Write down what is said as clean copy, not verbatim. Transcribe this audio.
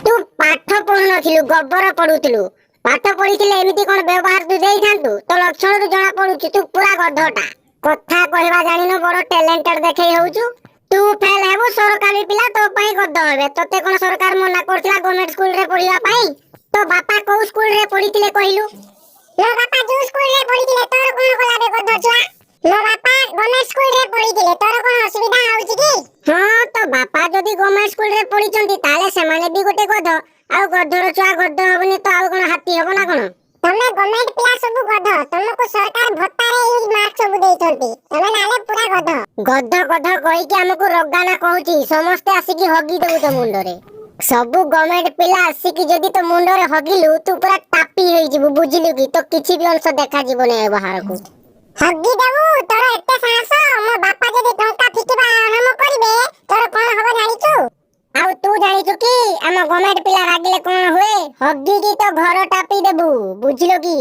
तू पाठ पढ़ुनथिलु गब्बर पढ़ुथिलु पाठ पढ़िथिले एमिति कोन व्यवहार तू देइथांतु तो लक्षण तू जणा पडुची तू पूरा गधटा कथा कहवा जानिनो बड़ टैलेंटेड देखै होउचु तू फेल हेबो सरकारी पिला तो पई गध हेबे तते कोन सरकार मना करथिला गवर्नमेंट स्कूल रे पढ़िया पई तो बापा को स्कूल रे पढ़िथिले कहिलु लो बापा जो स्कूल रे पढ़िथिले तोर कोन कोला बे गध छुआ लो बापा गवर्नमेंट स्कूल रे पढ़िथिले तोर कोन असुविधा होउची की हां तो बापा जदी गवर्नमेंट स्कूल रे पढ़िचंती ताले से माने भी गोटे गध आ गधर छुआ गध हबनी तो आ कोन हाथी हबो ना कोन तमे गवर्नमेंट पिला सब गध तुमको सरकार भत्ता रे यूज मार्क सब देइछंती तमे नाले पूरा गध गध गध कहि के हमको रगाना कहूची समस्त आसी की हगी देबो तो मुंड रे सब गवर्नमेंट पिला आसी की जदी तो मुंड रे हगिलु तू पूरा टापी होई जिवु बुझिलु की तो किछि भी अंश देखा जिवो नै बाहर को हगी देबो तोर एते साहस मो बापा जदी टंका फिकिबा हम करिवे तोर कोन हबो जानिचु आउ तू जानिचु की हम गवर्नमेंट पिला रागिले कोन होए हगी की तो घर टापी देबु बुझिलो की।